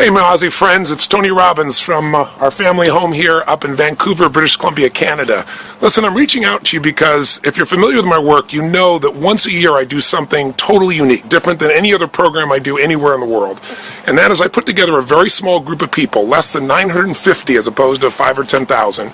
Hey, my Aussie friends, it's Tony Robbins from our family home here up in Vancouver, British Columbia, Canada. Listen, I'm reaching out to you because if you're familiar with my work, you know that once a year I do something totally unique, different than any other program I do anywhere in the world. And that is I put together a very small group of people, less than 950 as opposed to 5,000 or 10,000,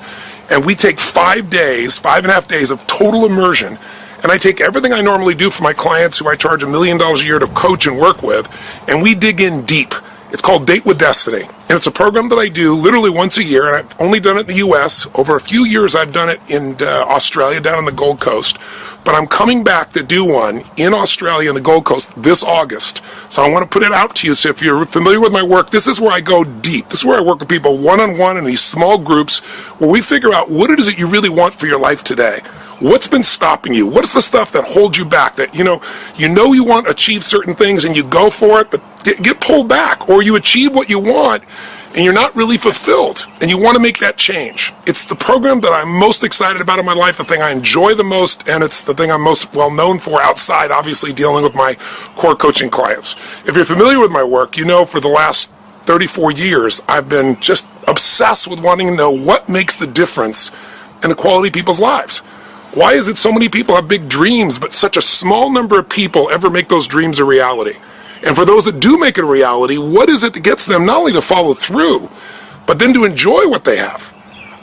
and we take 5 days, 5.5 days of total immersion. And I take everything I normally do for my clients who I charge $1 million a year to coach and work with, and we dig in deep. It's called Date with Destiny, and it's a program that I do literally once a year, and I've only done it in the U.S. Over a few years, I've done it in Australia, down on the Gold Coast, but I'm coming back to do one in Australia and the Gold Coast this August. So I want to put it out to you, so if you're familiar with my work, this is where I go deep. This is where I work with people one-on-one in these small groups where we figure out what it is that you really want for your life today. What's been stopping you? What's the stuff that holds you back? That you know you want to achieve certain things and you go for it, but get pulled back, or you achieve what you want and you're not really fulfilled and you want to make that change. It's the program that I'm most excited about in my life, the thing I enjoy the most, and it's the thing I'm most well known for outside, obviously, dealing with my core coaching clients. If you're familiar with my work, you know for the last 34 years, I've been just obsessed with wanting to know what makes the difference in the quality of people's lives. Why is it so many people have big dreams, but such a small number of people ever make those dreams a reality? And for those that do make it a reality, what is it that gets them not only to follow through, but then to enjoy what they have?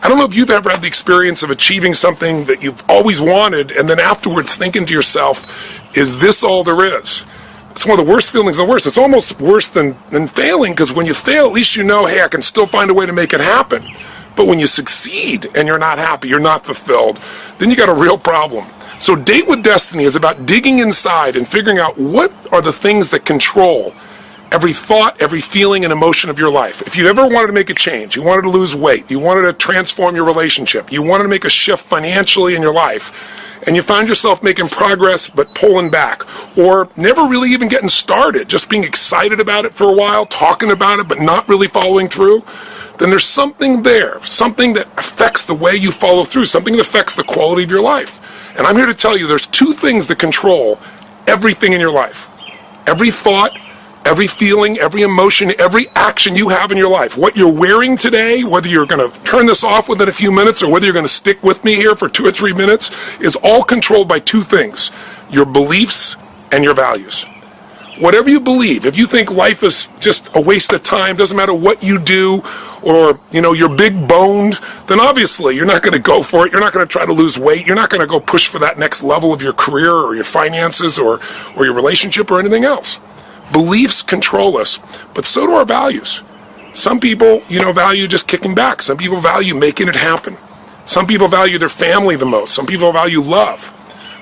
I don't know if you've ever had the experience of achieving something that you've always wanted, and then afterwards thinking to yourself, is this all there is? It's one of the worst feelings in the worst. It's almost worse than failing, because when you fail, at least you know, hey, I can still find a way to make it happen. But when you succeed and you're not happy, you're not fulfilled, then you got a real problem. So Date with Destiny is about digging inside and figuring out what are the things that control every thought, every feeling and emotion of your life. If you ever wanted to make a change, you wanted to lose weight, you wanted to transform your relationship, you wanted to make a shift financially in your life, and you find yourself making progress but pulling back, or never really even getting started, just being excited about it for a while, talking about it but not really following through, then there's something there, something that affects the way you follow through, something that affects the quality of your life. And I'm here to tell you there's two things that control everything in your life. Every thought, every feeling, every emotion, every action you have in your life. What you're wearing today, whether you're going to turn this off within a few minutes or whether you're going to stick with me here for 2 or 3 minutes, is all controlled by two things: your beliefs and your values. Whatever you believe, if you think life is just a waste of time, doesn't matter what you do, or you're big boned, then obviously you're not going to go for it. You're not going to try to lose weight. You're not going to go push for that next level of your career or your finances or your relationship or anything else. Beliefs control us, but so do our values. Some people, value just kicking back. Some people value making it happen. Some people value their family the most. Some people value love.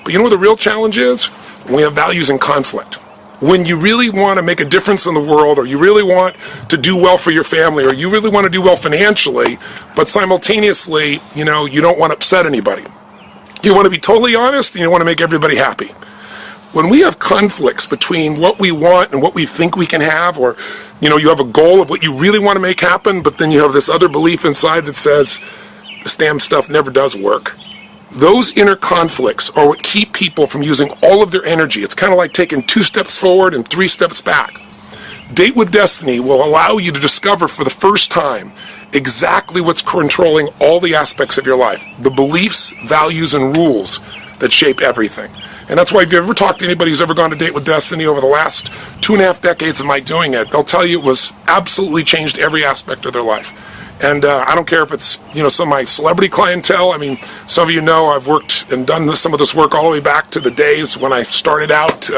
But you know what the real challenge is? When we have values in conflict. When you really want to make a difference in the world, or you really want to do well for your family, or you really want to do well financially, but simultaneously, you don't want to upset anybody. You want to be totally honest, and you want to make everybody happy. When we have conflicts between what we want and what we think we can have, or, you have a goal of what you really want to make happen, but then you have this other belief inside that says, this damn stuff never does work. Those inner conflicts are what keep people from using all of their energy. It's kind of like taking 2 steps forward and 3 steps back. Date with Destiny will allow you to discover for the first time exactly what's controlling all the aspects of your life. The beliefs, values, and rules that shape everything. And that's why if you ever talked to anybody who's ever gone to Date with Destiny over the last 2.5 decades of my doing it, they'll tell you it was absolutely changed every aspect of their life. And I don't care if it's, some of my celebrity clientele. I mean, some of you know I've worked and done some of this work all the way back to the days when I started out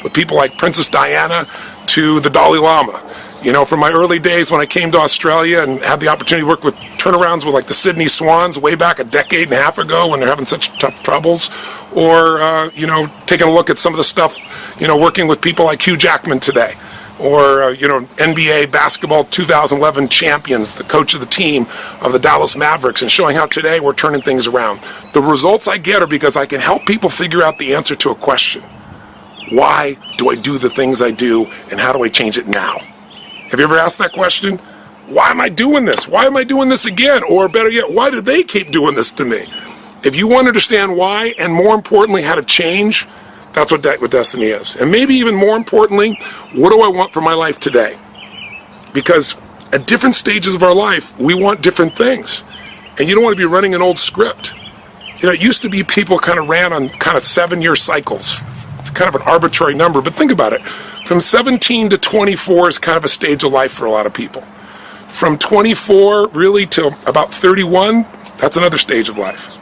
with people like Princess Diana to the Dalai Lama. From my early days when I came to Australia and had the opportunity to work with turnarounds with like the Sydney Swans way back a decade and a half ago when they're having such tough troubles, or, taking a look at some of the stuff, working with people like Hugh Jackman today. Or, NBA basketball 2011 champions, the coach of the team of the Dallas Mavericks, and showing how today we're turning things around. The results I get are because I can help people figure out the answer to a question. Why do I do the things I do, and how do I change it now? Have you ever asked that question? Why am I doing this? Why am I doing this again? Or better yet, why do they keep doing this to me? If you want to understand why, and more importantly, how to change, that's what Date with Destiny is. And maybe even more importantly, what do I want for my life today? because at different stages of our life, we want different things. And you don't want to be running an old script. It used to be people kind of ran on kind of 7-year cycles. It's kind of an arbitrary number, but think about it. From 17 to 24 is kind of a stage of life for a lot of people. From 24 really to about 31, that's another stage of life.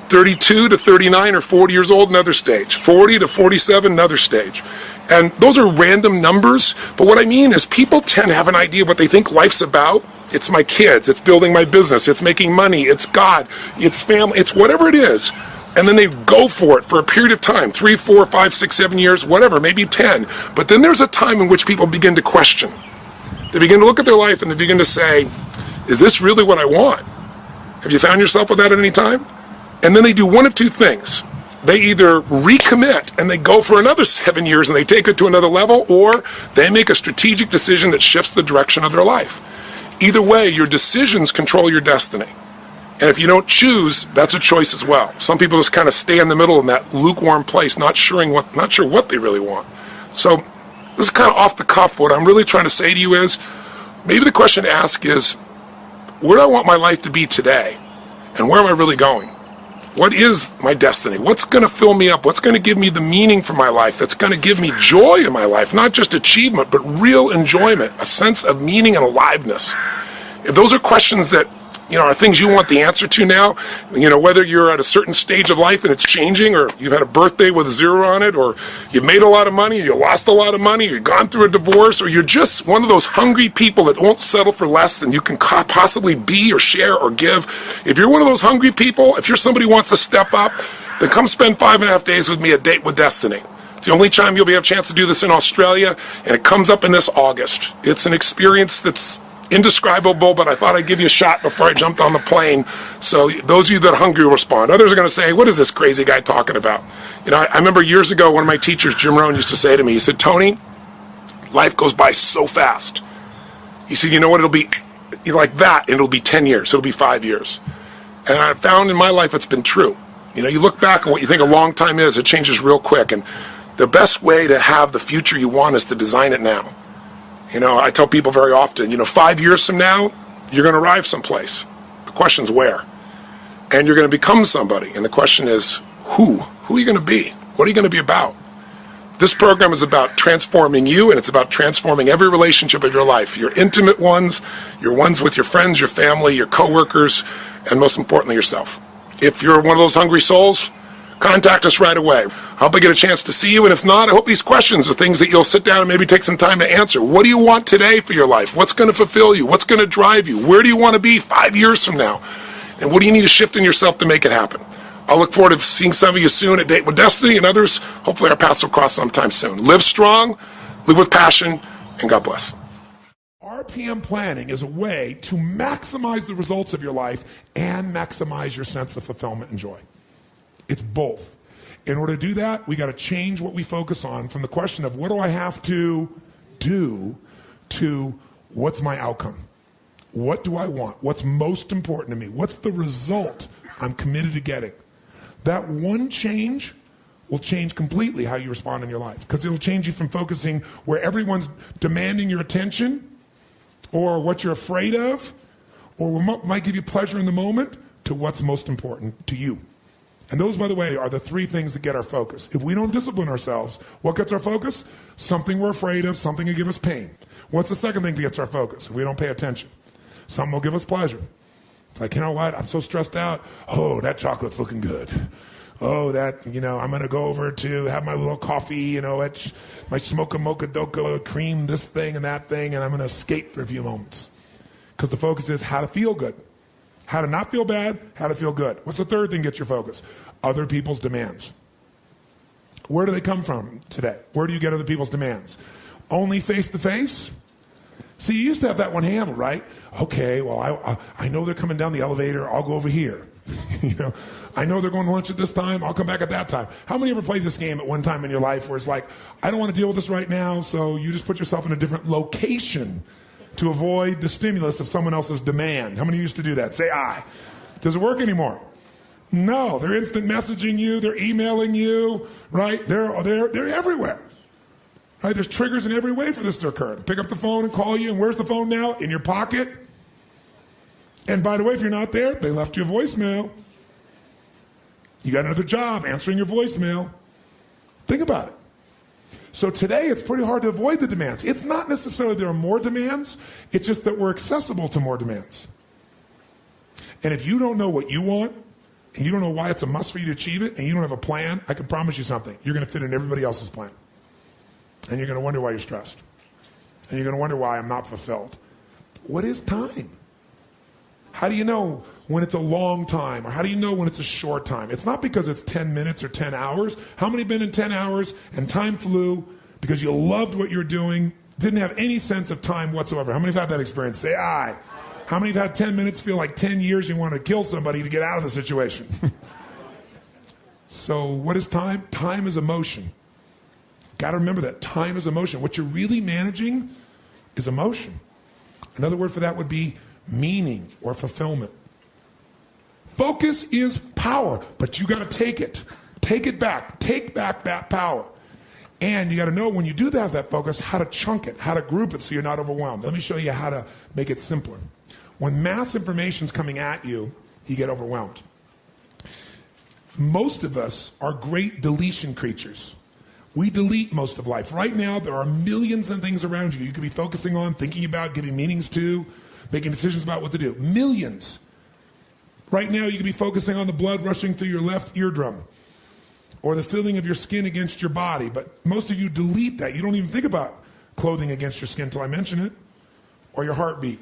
32 to 39 or 40 years old, another stage. 40 to 47, another stage. And those are random numbers, but what I mean is people tend to have an idea of what they think life's about. It's my kids, it's building my business, it's making money, it's God, it's family, it's whatever it is. And then they go for it for a period of time, 3, 4, 5, 6, 7 years, whatever, maybe 10. But then there's a time in which people begin to question. They begin to look at their life and they begin to say, is this really what I want? Have you found yourself with that at any time? And then they do one of two things. They either recommit and they go for another 7 years and they take it to another level, or they make a strategic decision that shifts the direction of their life. Either way, your decisions control your destiny. And if you don't choose, that's a choice as well. Some people just kind of stay in the middle in that lukewarm place, not sure what they really want. So this is kind of off the cuff. What I'm really trying to say to you is, maybe the question to ask is, where do I want my life to be today? And where am I really going? What is my destiny? What's going to fill me up? What's going to give me the meaning for my life? That's going to give me joy in my life, not just achievement, but real enjoyment, a sense of meaning and aliveness. If those are questions that, are things you want the answer to now, whether you're at a certain stage of life and it's changing, or you've had a birthday with a 0 on it, or you made a lot of money, or you lost a lot of money, or you've gone through a divorce, or you're just one of those hungry people that won't settle for less than you can possibly be or share or give. If you're one of those hungry people, if you're somebody who wants to step up, then come spend 5.5 days with me at Date with Destiny. It's the only time you'll be able a chance to do this in Australia, and it comes up in this August. It's an experience that's indescribable, but I thought I'd give you a shot before I jumped on the plane. So those of you that are hungry will respond. Others are going to say, what is this crazy guy talking about? I remember years ago, one of my teachers, Jim Rohn, used to say to me, he said, Tony, life goes by so fast. He said, you know what, it'll be like that, and it'll be 10 years, it'll be 5 years. And I found in my life it's been true. You look back on what you think a long time is, it changes real quick. And the best way to have the future you want is to design it now. I tell people very often, 5 years from now, you're going to arrive someplace. The question's where. And you're going to become somebody. And the question is, who? Who are you going to be? What are you going to be about? This program is about transforming you, and it's about transforming every relationship of your life. Your intimate ones, your ones with your friends, your family, your coworkers, and most importantly, yourself. If you're one of those hungry souls, contact us right away. I hope I get a chance to see you, and if not, I hope these questions are things that you'll sit down and maybe take some time to answer. What do you want today for your life? What's going to fulfill you? What's going to drive you? Where do you want to be 5 years from now? And what do you need to shift in yourself to make it happen? I'll look forward to seeing some of you soon at Date with Destiny, and others, hopefully our paths will cross sometime soon. Live strong, live with passion, and God bless. RPM planning is a way to maximize the results of your life and maximize your sense of fulfillment and joy. It's both. In order to do that, we got to change what we focus on from the question of what do I have to do to what's my outcome? What do I want? What's most important to me? What's the result I'm committed to getting? That one change will change completely how you respond in your life, because it'll change you from focusing where everyone's demanding your attention or what you're afraid of or what might give you pleasure in the moment to what's most important to you. And those, by the way, are the 3 things that get our focus. If we don't discipline ourselves, what gets our focus? Something we're afraid of, something will give us pain. What's the second thing that gets our focus if we don't pay attention? Something will give us pleasure. It's like, you know what, I'm so stressed out. Oh, that chocolate's looking good. Oh, that, I'm going to go over to have my little coffee, my smocha mocha doka cream, this thing and that thing, and I'm going to skate for a few moments. Because the focus is how to feel good. How to not feel bad, how to feel good. What's the third thing that gets your focus? Other people's demands. Where do they come from today? Where do you get other people's demands? Only face-to-face? See, you used to have that one handled, right? Okay, well, I know they're coming down the elevator. I'll go over here. I know they're going to lunch at this time. I'll come back at that time. How many ever played this game at one time in your life where it's like, I don't want to deal with this right now, so you just put yourself in a different location to avoid the stimulus of someone else's demand? How many used to do that? Say aye. Does it work anymore? No. They're instant messaging you. They're emailing you, right? They're everywhere. Right? There's triggers in every way for this to occur. Pick up the phone and call you, and where's the phone now? In your pocket. And by the way, if you're not there, they left you a voicemail. You got another job answering your voicemail. Think about it. So today, it's pretty hard to avoid the demands. It's not necessarily there are more demands. It's just that we're accessible to more demands. And if you don't know what you want, and you don't know why it's a must for you to achieve it, and you don't have a plan, I can promise you something. You're going to fit in everybody else's plan. And you're going to wonder why you're stressed. And you're going to wonder why I'm not fulfilled. What is time? How do you know when it's a long time? Or how do you know when it's a short time? It's not because it's 10 minutes or 10 hours. How many have been in 10 hours and time flew because you loved what you were doing, didn't have any sense of time whatsoever? How many have had that experience? Say aye. How many have had 10 minutes feel like 10 years you want to kill somebody to get out of the situation? So what is time? Time is emotion. Got to remember that time is emotion. What you're really managing is emotion. Another word for that would be meaning or fulfillment. Focus is power, but you got to take it. Take it back. Take back that power. And you got to know when you do have that focus, how to chunk it, how to group it so you're not overwhelmed. Let me show you how to make it simpler. When mass information is coming at you, you get overwhelmed. Most of us are great deletion creatures. We delete most of life. Right now, there are millions of things around you could be focusing on, thinking about, giving meanings to, making decisions about what to do. Millions. Right now, you could be focusing on the blood rushing through your left eardrum or the feeling of your skin against your body. But most of you delete that. You don't even think about clothing against your skin until I mention it, or your heartbeat.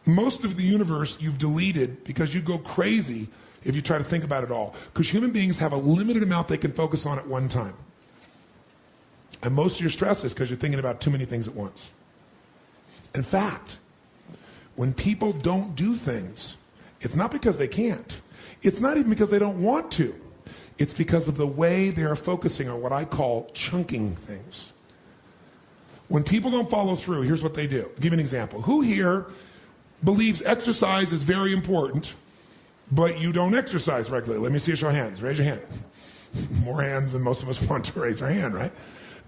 Most of the universe you've deleted because you go crazy if you try to think about it all. Because human beings have a limited amount they can focus on at one time. And most of your stress is because you're thinking about too many things at once. In fact, when people don't do things, it's not because they can't. It's not even because they don't want to. It's because of the way they are focusing on what I call chunking things. When people don't follow through, here's what they do. I'll give you an example. Who here believes exercise is very important, but you don't exercise regularly? Let me see a show of hands. Raise your hand. More hands than most of us want to raise our hand, right?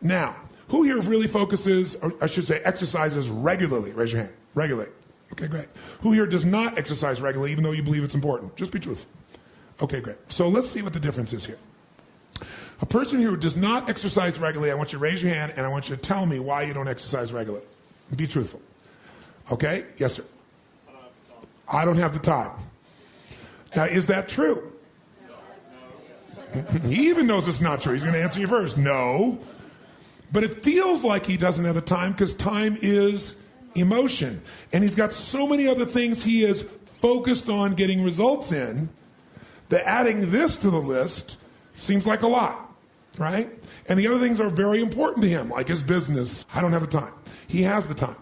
Now, who here really focuses, or I should say exercises regularly? Raise your hand. Regularly. Okay, great. Who here does not exercise regularly even though you believe it's important? Just be truthful. Okay, great. So let's see what the difference is here. A person here who does not exercise regularly, I want you to raise your hand and I want you to tell me why you don't exercise regularly. Be truthful. Okay? Yes, sir. I don't have the time. Now, is that true? He even knows it's not true. He's going to answer you first. No. But it feels like he doesn't have the time because time is emotion. And he's got so many other things he is focused on getting results in that adding this to the list seems like a lot, right? And the other things are very important to him, like his business. I don't have the time. He has the time.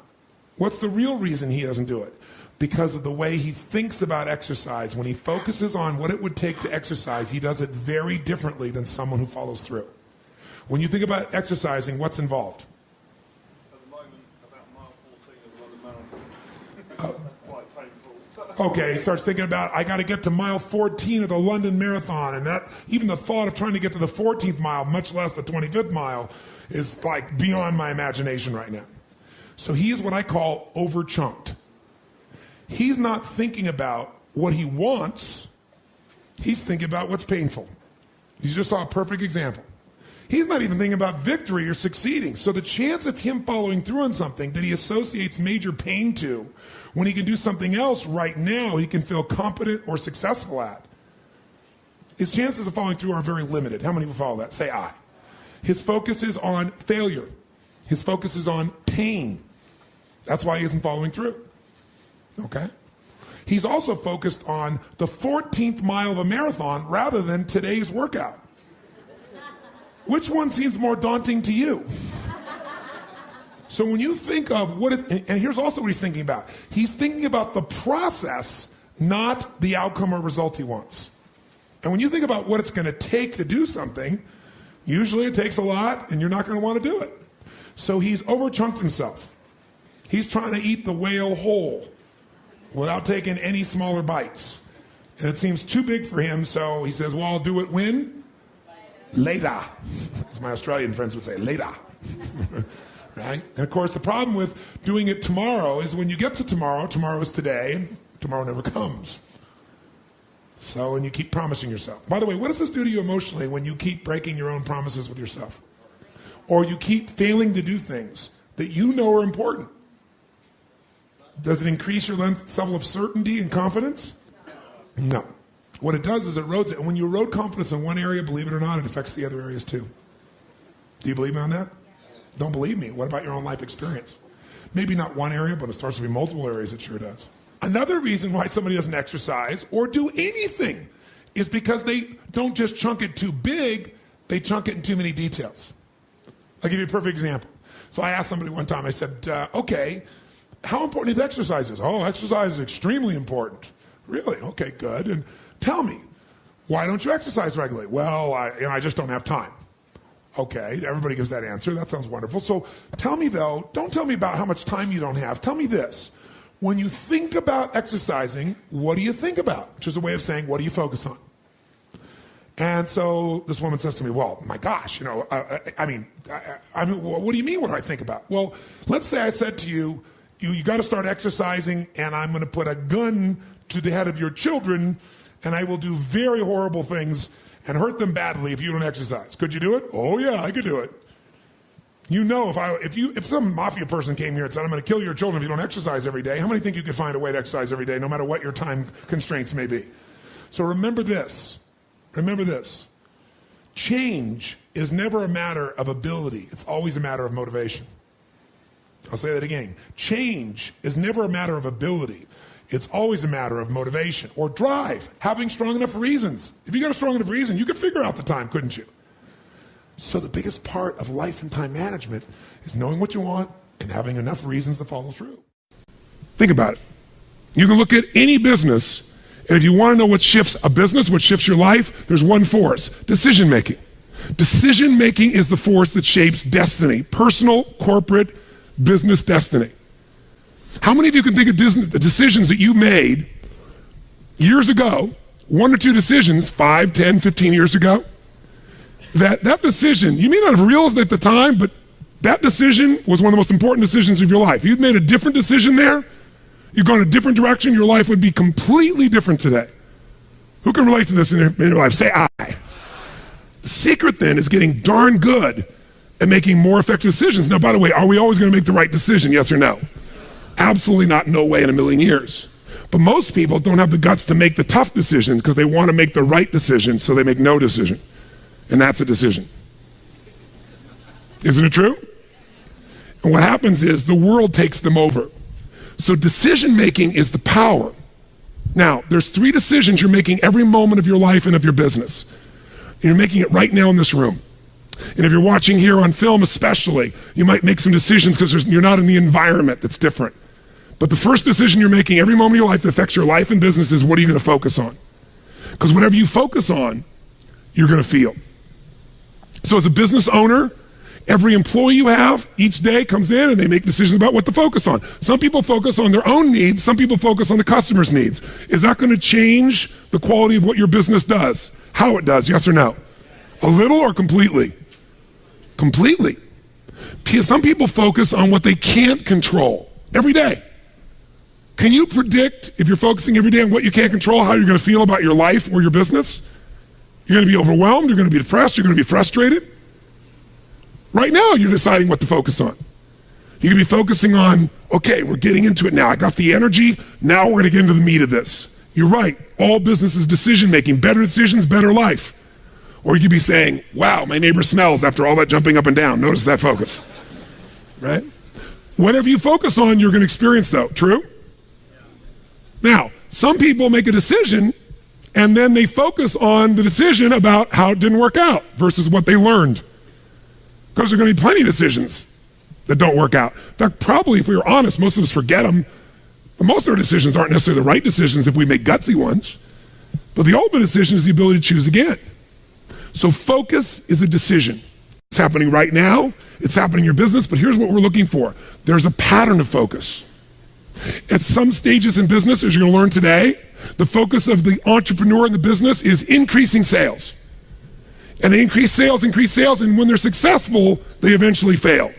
What's the real reason he doesn't do it? Because of the way he thinks about exercise. When he focuses on what it would take to exercise, he does it very differently than someone who follows through. When you think about exercising, what's involved? At the moment, about mile 14 of the London Marathon. Quite painful. Okay, he starts thinking about, I got to get to mile 14 of the London Marathon, and that even the thought of trying to get to the 14th mile, much less the 25th mile, is like beyond my imagination right now. So he is what I call over-chunked. He's not thinking about what he wants. He's thinking about what's painful. You just saw a perfect example. He's not even thinking about victory or succeeding. So the chance of him following through on something that he associates major pain to, when he can do something else right now he can feel competent or successful at, his chances of following through are very limited. How many will follow that? Say aye. His focus is on failure. His focus is on pain. That's why he isn't following through. Okay? He's also focused on the 14th mile of a marathon rather than today's workout. Which one seems more daunting to you? So when you think of what it, and here's also what he's thinking about. He's thinking about the process, not the outcome or result he wants. And when you think about what it's going to take to do something, usually it takes a lot and you're not going to want to do it. So he's overchunked himself. He's trying to eat the whale whole without taking any smaller bites. And it seems too big for him, so he says, well, I'll do it when? Later. As my Australian friends would say, later. Right? And of course, the problem with doing it tomorrow is when you get to tomorrow, tomorrow is today, and tomorrow never comes. So, and you keep promising yourself. By the way, what does this do to you emotionally when you keep breaking your own promises with yourself? Or you keep failing to do things that you know are important? Does it increase your level of certainty and confidence? No. What it does is it erodes it. And when you erode confidence in one area, believe it or not, it affects the other areas too. Do you believe me on that? Don't believe me. What about your own life experience? Maybe not one area, but it starts to be multiple areas. It sure does. Another reason why somebody doesn't exercise or do anything is because they don't just chunk it too big, they chunk it in too many details. I'll give you a perfect example. So I asked somebody one time, I said, okay, how important is exercise? Oh, exercise is extremely important. Really? Okay, good. And tell me, why don't you exercise regularly? Well, I just don't have time. Okay, everybody gives that answer. That sounds wonderful. So tell me, though, don't tell me about how much time you don't have. Tell me this. When you think about exercising, what do you think about? Which is a way of saying, what do you focus on? And so this woman says to me, well, my gosh, what do you mean what do I think about? Well, let's say I said to you, you got to start exercising, and I'm going to put a gun to the head of your children, and I will do very horrible things and hurt them badly if you don't exercise. Could you do it? Oh yeah, I could do it. You know, if some mafia person came here and said, I'm going to kill your children if you don't exercise every day, how many think you could find a way to exercise every day, no matter what your time constraints may be? So remember this. Remember this. Change is never a matter of ability. It's always a matter of motivation. I'll say that again. Change is never a matter of ability. It's always a matter of motivation or drive, having strong enough reasons. If you got a strong enough reason, you could figure out the time, couldn't you? So the biggest part of life and time management is knowing what you want and having enough reasons to follow through. Think about it. You can look at any business, and if you want to know what shifts a business, what shifts your life, there's one force: decision making. Decision making is the force that shapes destiny, personal, corporate, business destiny. How many of you can think of decisions that you made years ago, one or two decisions, 5, 10, 15 years ago, that decision, you may not have realized at the time, but that decision was one of the most important decisions of your life. If you'd made a different decision there, you'd gone a different direction, your life would be completely different today. Who can relate to this in your life? Say I. The secret then is getting darn good at making more effective decisions. Now, by the way, are we always going to make the right decision, yes or no? Absolutely not, no way in a million years. But most people don't have the guts to make the tough decisions because they want to make the right decision, so they make no decision. And that's a decision. Isn't it true? And what happens is the world takes them over. So decision making is the power. Now, there's 3 decisions you're making every moment of your life and of your business. And you're making it right now in this room. And if you're watching here on film especially, you might make some decisions because you're not in the environment that's different. But the first decision you're making every moment of your life that affects your life and business is, what are you going to focus on? Because whatever you focus on, you're going to feel. So as a business owner, every employee you have each day comes in and they make decisions about what to focus on. Some people focus on their own needs. Some people focus on the customer's needs. Is that going to change the quality of what your business does? How it does, yes or no? A little or completely? Completely. Some people focus on what they can't control every day. Can you predict, if you're focusing every day on what you can't control, how you're going to feel about your life or your business? You're going to be overwhelmed, you're going to be depressed, you're going to be frustrated. Right now, you're deciding what to focus on. You can be focusing on, okay, we're getting into it now. I got the energy, now we're going to get into the meat of this. You're right, all business is decision making. Better decisions, better life. Or you could be saying, wow, my neighbor smells after all that jumping up and down. Notice that focus, right? Whatever you focus on, you're going to experience though, true? Now, some people make a decision and then they focus on the decision about how it didn't work out versus what they learned. Because there are going to be plenty of decisions that don't work out. In fact, probably if we were honest, most of us forget them. But most of our decisions aren't necessarily the right decisions if we make gutsy ones. But the ultimate decision is the ability to choose again. So focus is a decision. It's happening right now. It's happening in your business, but here's what we're looking for. There's a pattern of focus. At some stages in business, as you're going to learn today, the focus of the entrepreneur in the business is increasing sales. And they increase sales, and when they're successful, they eventually fail.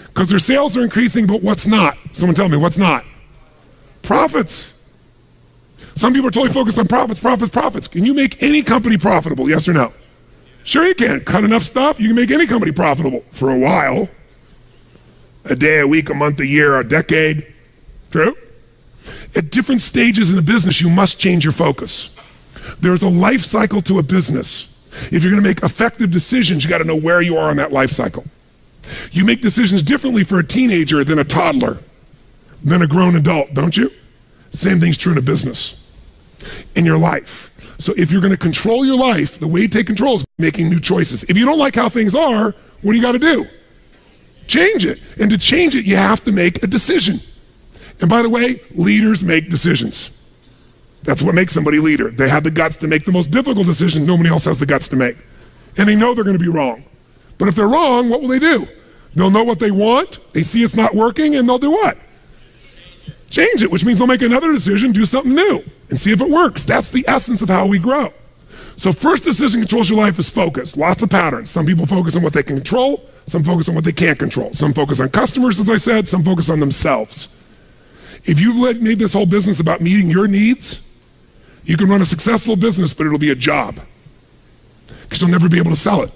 Because their sales are increasing, but what's not? Someone tell me, what's not? Profits. Some people are totally focused on profits. Can you make any company profitable, yes or no? Sure you can. Cut enough stuff, you can make any company profitable for a while. A day, a week, a month, a year, a decade. True? At different stages in a business, you must change your focus. There's a life cycle to a business. If you're going to make effective decisions, you got to know where you are on that life cycle. You make decisions differently for a teenager than a toddler, than a grown adult, don't you? Same thing's true in a business, in your life. So if you're going to control your life, the way you take control is making new choices. If you don't like how things are, what do you got to do? Change it. And to change it, you have to make a decision. And by the way, leaders make decisions. That's what makes somebody a leader. They have the guts to make the most difficult decisions nobody else has the guts to make. And they know they're going to be wrong. But if they're wrong, what will they do? They'll know what they want, they see it's not working, and they'll do what? Change it, which means they'll make another decision, do something new, and see if it works. That's the essence of how we grow. So first decision controls your life is focus. Lots of patterns. Some people focus on what they can control, some focus on what they can't control. Some focus on customers, as I said, some focus on themselves. If you've made this whole business about meeting your needs, you can run a successful business, but it'll be a job. Because you'll never be able to sell it.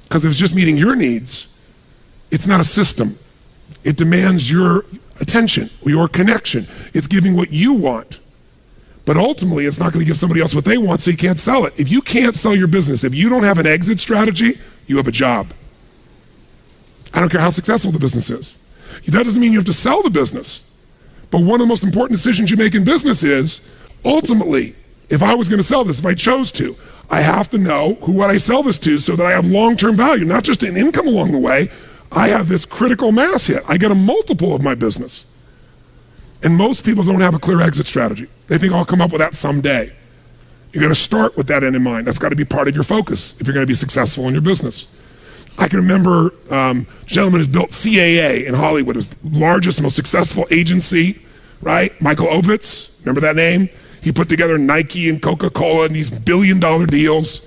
Because if it's just meeting your needs, it's not a system. It demands your attention, your connection. It's giving what you want. But ultimately, it's not going to give somebody else what they want, so you can't sell it. If you can't sell your business, if you don't have an exit strategy, you have a job. I don't care how successful the business is. That doesn't mean you have to sell the business. But one of the most important decisions you make in business is, ultimately, if I was going to sell this, if I chose to, I have to know who would I sell this to so that I have long-term value, not just an income along the way. I have this critical mass hit. I get a multiple of my business. And most people don't have a clear exit strategy. They think I'll come up with that someday. You got to start with that end in mind. That's got to be part of your focus if you're going to be successful in your business. I can remember a gentleman who's built CAA in Hollywood. It was the largest, most successful agency, right? Michael Ovitz, remember that name? He put together Nike and Coca-Cola and these billion-dollar deals.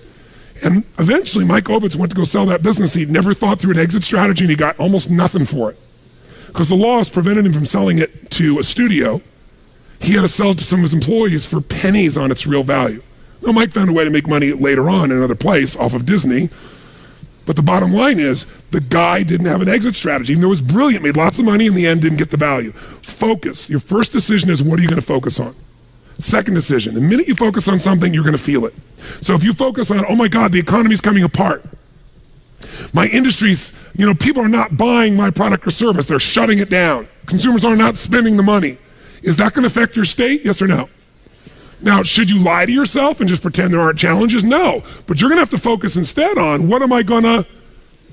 And eventually, Mike Ovitz went to go sell that business. He'd never thought through an exit strategy, and he got almost nothing for it. Because the laws prevented him from selling it to a studio. He had to sell it to some of his employees for pennies on its real value. Now, Mike found a way to make money later on in another place off of Disney. But the bottom line is, the guy didn't have an exit strategy. Even though it was brilliant, made lots of money, in the end didn't get the value. Focus. Your first decision is, what are you going to focus on? Second decision, the minute you focus on something, you're going to feel it. So if you focus on, oh my God, the economy's coming apart. My industry's, people are not buying my product or service. They're shutting it down. Consumers are not spending the money. Is that going to affect your state? Yes or no? Now, should you lie to yourself and just pretend there aren't challenges? No. But you're going to have to focus instead on, what am I going to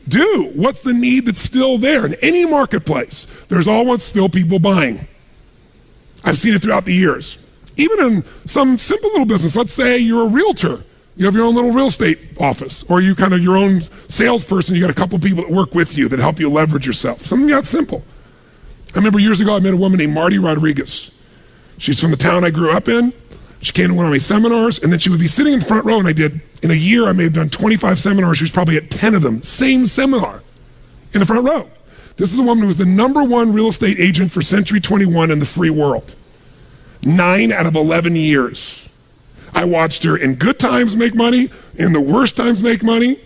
do? What's the need that's still there? In any marketplace, there's always still people buying. I've seen it throughout the years. Even in some simple little business, let's say you're a realtor. You have your own little real estate office, or you kind of your own salesperson. You got a couple people that work with you that help you leverage yourself. Something that simple. I remember years ago, I met a woman named Marty Rodriguez. She's from the town I grew up in. She came to one of my seminars, and then she would be sitting in the front row, and in a year, I may have done 25 seminars. She was probably at 10 of them, same seminar, in the front row. This is a woman who was the #1 real estate agent for Century 21 in the free world. 9 out of 11 years. I watched her in good times make money, in the worst times make money.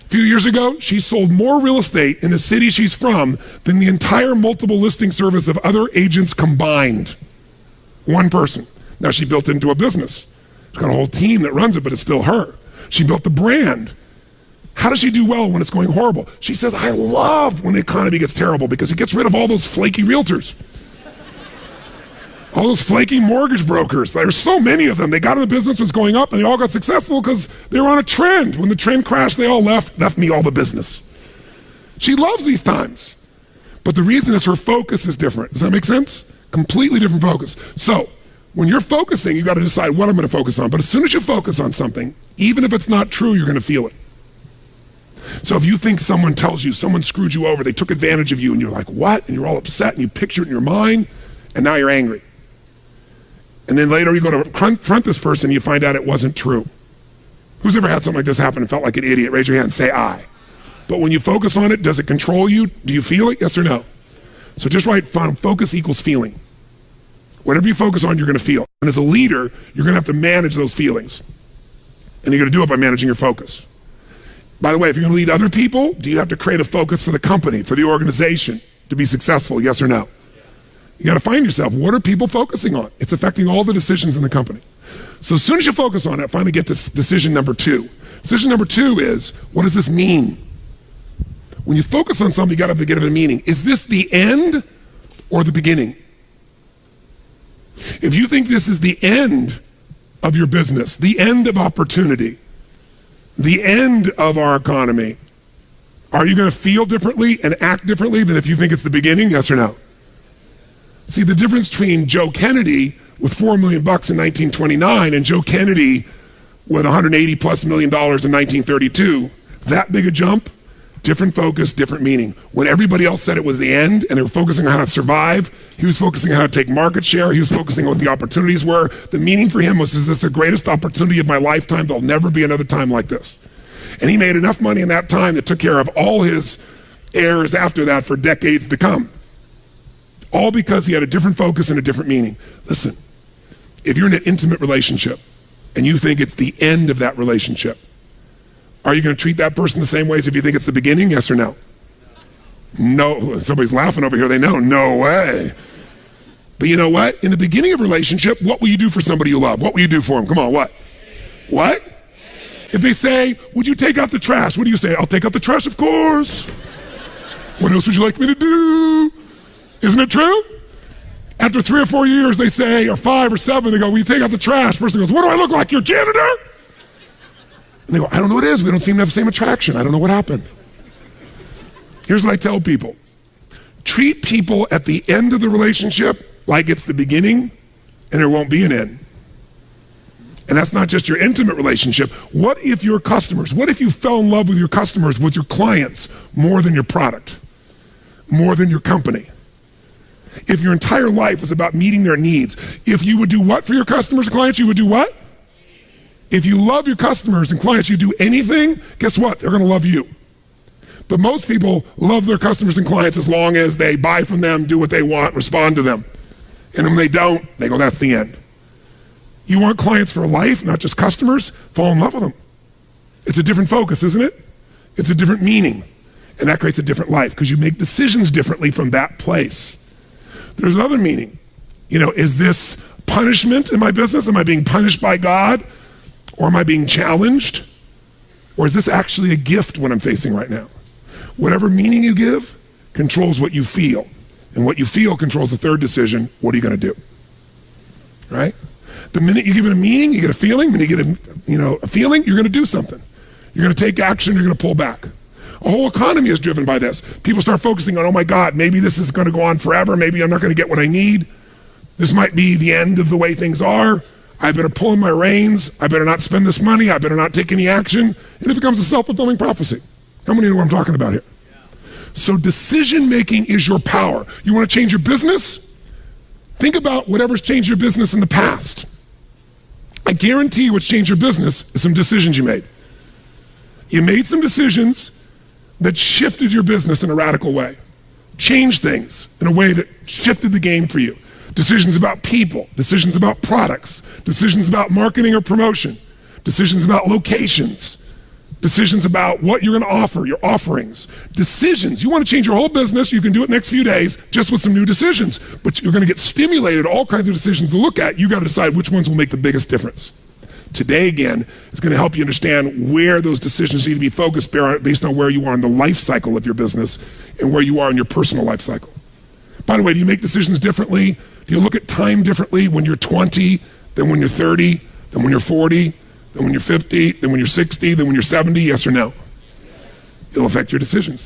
A few years ago, she sold more real estate in the city she's from than the entire multiple listing service of other agents combined. One person. Now she built it into a business. She's got a whole team that runs it, but it's still her. She built the brand. How does she do well when it's going horrible? She says, I love when the economy gets terrible because it gets rid of all those flaky realtors. All those flaky mortgage brokers. There's so many of them. They got in the business, was going up, and they all got successful because they were on a trend. When the trend crashed, they all left me all the business. She loves these times. But the reason is her focus is different. Does that make sense? Completely different focus. So, when you're focusing, you got to decide what I'm going to focus on. But as soon as you focus on something, even if it's not true, you're going to feel it. So if you think someone tells you, someone screwed you over, they took advantage of you, and you're like, what? And you're all upset, and you picture it in your mind, and now you're angry. And then later you go to confront this person and you find out it wasn't true. Who's ever had something like this happen and felt like an idiot? Raise your hand and say I. But when you focus on it, does it control you? Do you feel it? Yes or no? So just write focus equals feeling. Whatever you focus on, you're going to feel. And as a leader, you're going to have to manage those feelings. And you're going to do it by managing your focus. By the way, if you're going to lead other people, do you have to create a focus for the company, for the organization to be successful? Yes or no? You got to find yourself. What are people focusing on? It's affecting all the decisions in the company. So as soon as you focus on it, finally get to decision number 2. Decision number 2 is, what does this mean? When you focus on something, you got to give it a meaning. Is this the end or the beginning? If you think this is the end of your business, the end of opportunity, the end of our economy, are you going to feel differently and act differently than if you think it's the beginning? Yes or no? See, the difference between Joe Kennedy with $4 million in 1929 and Joe Kennedy with $180 plus million in 1932, that big a jump, different focus, different meaning. When everybody else said it was the end and they were focusing on how to survive, he was focusing on how to take market share, he was focusing on what the opportunities were. The meaning for him was, is this the greatest opportunity of my lifetime? There'll never be another time like this. And he made enough money in that time that took care of all his heirs after that for decades to come. All because he had a different focus and a different meaning. Listen, if you're in an intimate relationship and you think it's the end of that relationship, are you going to treat that person the same way as if you think it's the beginning? Yes or no? No. Somebody's laughing over here. They know. No way. But you know what? In the beginning of a relationship, what will you do for somebody you love? What will you do for them? Come on, what? What? If they say, would you take out the trash? What do you say? I'll take out the trash, of course. What else would you like me to do? Isn't it true? After 3 or 4 years, they say, or 5 or 7, they go, will you take out the trash? Person goes, what do I look like, your janitor? And they go, I don't know what it is. We don't seem to have the same attraction. I don't know what happened. Here's what I tell people. Treat people at the end of the relationship like it's the beginning and there won't be an end. And that's not just your intimate relationship. What if your customers, what if you fell in love with your customers, with your clients, more than your product, more than your company? If your entire life was about meeting their needs, if you would do what for your customers and clients, you would do what? If you love your customers and clients, you do anything, guess what? They're going to love you. But most people love their customers and clients as long as they buy from them, do what they want, respond to them. And when they don't, they go, that's the end. You want clients for life, not just customers? Fall in love with them. It's a different focus, isn't it? It's a different meaning. And that creates a different life because you make decisions differently from that place. There's another meaning. You know, is this punishment in my business? Am I being punished by God? Or am I being challenged? Or is this actually a gift what I'm facing right now? Whatever meaning you give controls what you feel. And what you feel controls the third decision. What are you going to do? Right? The minute you give it a meaning, you get a feeling. When you get a feeling, you're going to do something. You're going to take action, you're going to pull back. A whole economy is driven by this. People start focusing on, oh my God, maybe this is going to go on forever. Maybe I'm not going to get what I need. This might be the end of the way things are. I better pull in my reins. I better not spend this money. I better not take any action. And it becomes a self-fulfilling prophecy. How many know what I'm talking about here? So decision-making is your power. You want to change your business? Think about whatever's changed your business in the past. I guarantee what's changed your business is some decisions you made. You made some decisions that shifted your business in a radical way. Changed things in a way that shifted the game for you. Decisions about people, decisions about products, decisions about marketing or promotion, decisions about locations, decisions about what you're going to offer, your offerings, decisions. You want to change your whole business, you can do it next few days just with some new decisions, but you're going to get stimulated, all kinds of decisions to look at. You got to decide which ones will make the biggest difference. Today, again, is going to help you understand where those decisions need to be focused based on where you are in the life cycle of your business and where you are in your personal life cycle. By the way, do you make decisions differently? Do you look at time differently when you're 20 than when you're 30, than when you're 40, than when you're 50, than when you're 60, than when you're 70? Yes or no? It'll affect your decisions.